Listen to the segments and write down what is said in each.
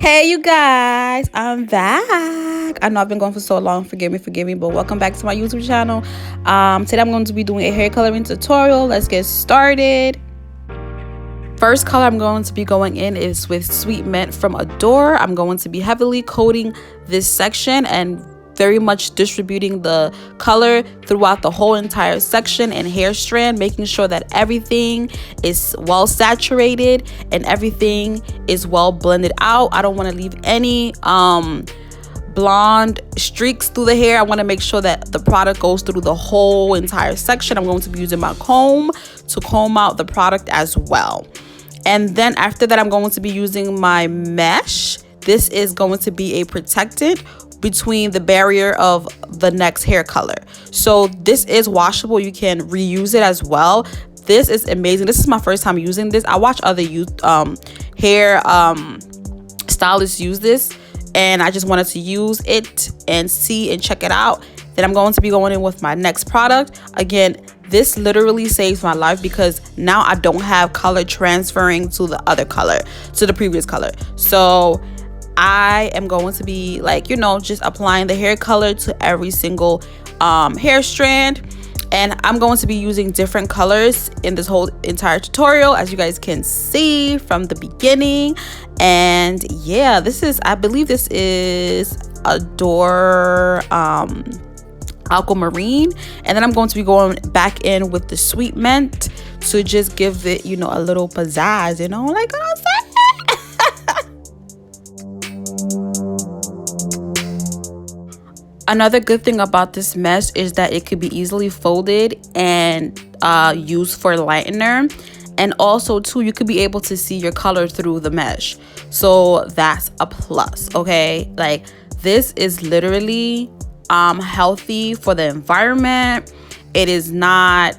Hey you guys, I'm back. I know I've been going for so long, forgive me, but welcome back to my YouTube channel. Today I'm going to be doing a hair coloring tutorial. Let's get started. First color I'm going to be going in is with Sweet Mint from Adore. I'm going to be heavily coating this section and very much distributing the color throughout the whole entire section and hair strand, making sure that everything is well saturated and everything is well blended out. I don't want to leave any blonde streaks through the hair. I want to make sure that the product goes through the whole entire section. I'm going to be using my comb to comb out the product as well. And then after that, I'm going to be using my mesh. This is going to be a protectant between the barrier of the next hair color. So this is washable. You can reuse it as well. This is amazing. This is my first time using this. I watch other hair stylists use this, and I just wanted to use it and see and check it out. Then I'm going to be going in with my next product. Again, this literally saves my life because now I don't have color transferring to the other color, to the previous color. So I am going to be just applying the hair color to every single hair strand, and I'm going to be using different colors in this whole entire tutorial, as you guys can see from the beginning. And yeah, I believe this is Adore Aquamarine, and then I'm going to be going back in with the Sweet Mint to just give it a little pizzazz, like what I'm saying. Another good thing about this mesh is that it could be easily folded and used for lightener. And also too, you could be able to see your color through the mesh. So that's a plus, okay? Like, this is literally healthy for the environment. It is not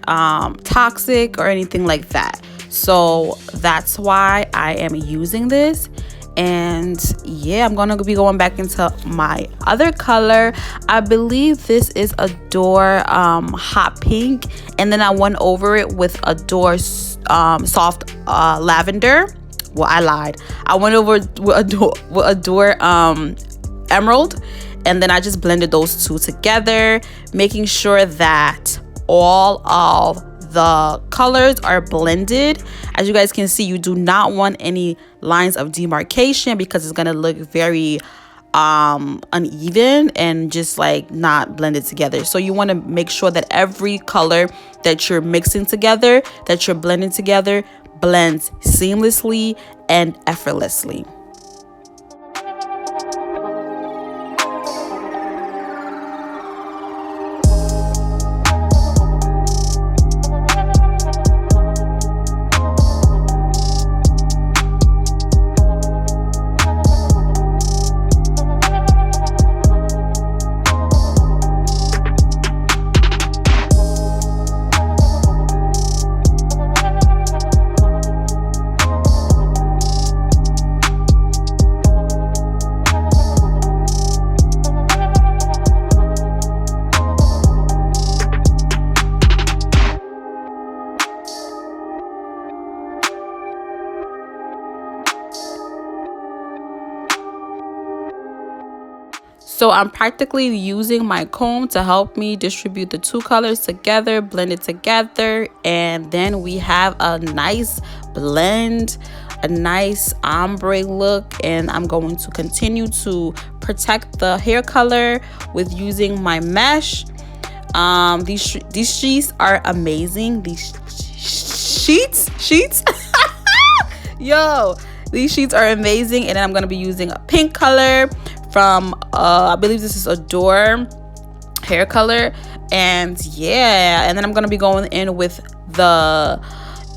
toxic or anything like that. So that's why I am using this. And yeah, I'm gonna be going back into my other color. I believe this is Adore Hot Pink, and then I went over it with Adore Soft Lavender. Well, I lied. I went over with Adore Emerald, and then I just blended those two together, making sure that all of the colors are blended. As you guys can see, you do not want any lines of demarcation because it's gonna look very uneven and just like not blended together. So you want to make sure that every color that you're mixing together, that you're blending together, blends seamlessly and effortlessly. So I'm practically using my comb to help me distribute the two colors together, blend it together, and then we have a nice blend, a nice ombre look. And I'm going to continue to protect the hair color with using my mesh. These sheets are amazing. These sheets yo, these sheets are amazing. And then I'm going to be using a pink color from I believe this is Adore hair color. And yeah, and then I'm gonna be going in with the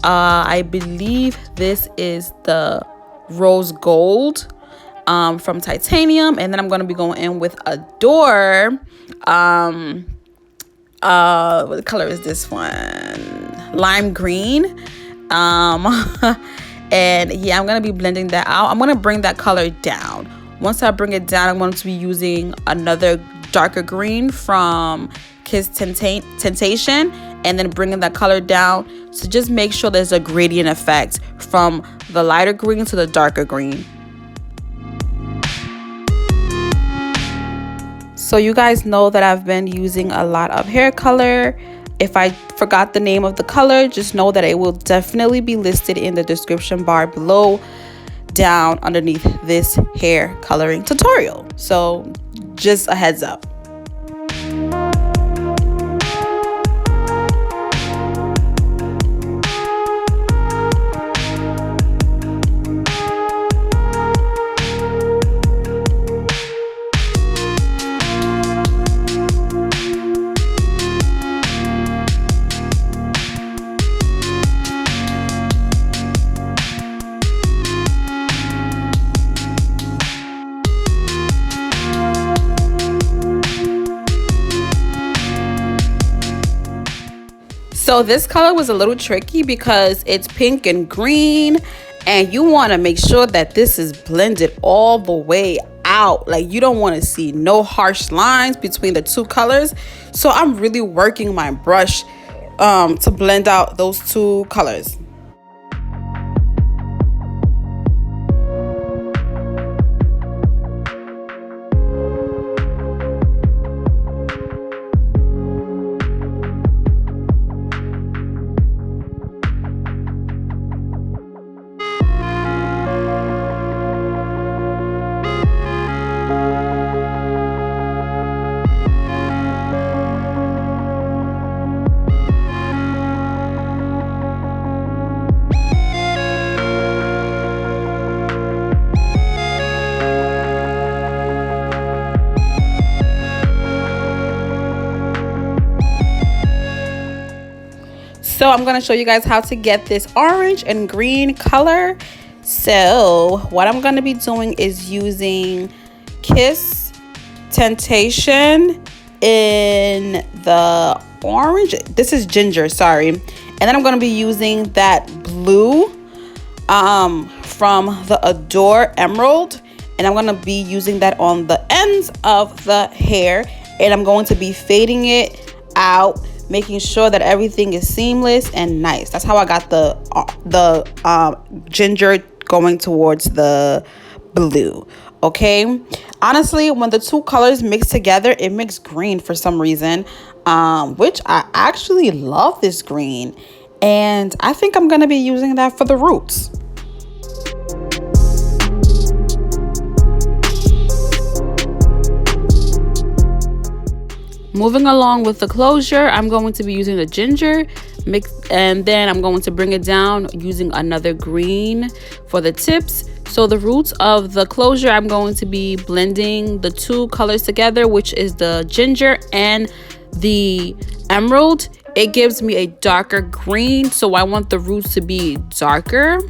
I believe this is the rose gold from Titanium. And then I'm gonna be going in with Adore what color is this one? Lime green. And yeah, I'm gonna be blending that out. I'm gonna bring that color down. Once I bring it down, I'm going to be using another darker green from Kiss Tintation, and then bringing that color down to just make sure there's a gradient effect from the lighter green to the darker green. So you guys know that I've been using a lot of hair color. If I forgot the name of the color, just know that it will definitely be listed in the description bar below, down underneath this hair coloring tutorial. So just a heads up. So this color was a little tricky because it's pink and green, and you want to make sure that this is blended all the way out. Like, you don't want to see no harsh lines between the two colors. So I'm really working my brush to blend out those two colors. So I'm going to show you guys how to get this orange and green color. So what I'm going to be doing is using Kiss Tintation in the orange. This is ginger, sorry. And then I'm going to be using that blue from the Adore Emerald. And I'm going to be using that on the ends of the hair. And I'm going to be fading it out, making sure that everything is seamless and nice. That's how I got the ginger going towards the blue. Okay, honestly, when the two colors mix together, it makes green for some reason, which I actually love this green, and I think I'm gonna be using that for the roots. Moving along with the closure, I'm going to be using the ginger mix, and then I'm going to bring it down using another green for the tips. So the roots of the closure, I'm going to be blending the two colors together, which is the ginger and the emerald. It gives me a darker green, so I want the roots to be darker.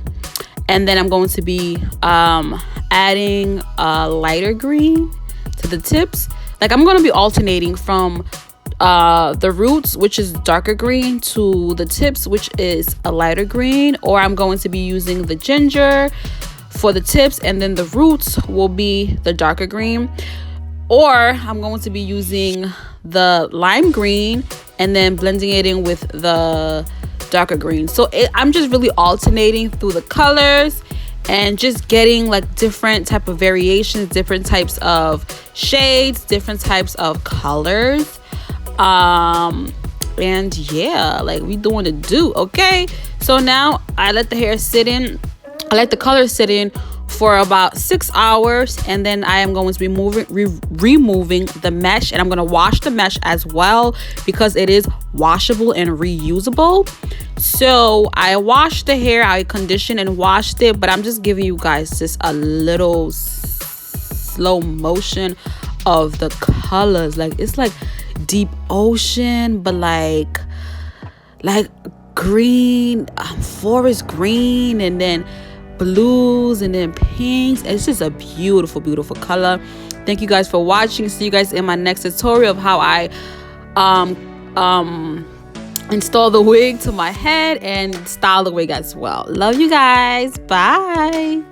And then I'm going to be adding a lighter green to the tips. Like, I'm going to be alternating from the roots, which is darker green, to the tips, which is a lighter green. Or I'm going to be using the ginger for the tips, and then the roots will be the darker green. Or I'm going to be using the lime green and then blending it in with the darker green. So I'm just really alternating through the colors and just getting like different type of variations, different types of shades, different types of colors. And yeah, like, we doing the do. Okay, so now I let the hair sit in, I let the color sit in for about 6 hours, and then I am going to be removing the mesh, and I'm going to wash the mesh as well because it is washable and reusable. So I washed the hair, I conditioned and washed it, but I'm just giving you guys just a little slow motion of the colors. Like, it's like deep ocean, but like green, forest green, and then blues, and then pinks. It's just a beautiful, beautiful color. Thank you guys for watching. See you guys in my next tutorial of how I install the wig to my head and style the wig as well. Love you guys. Bye.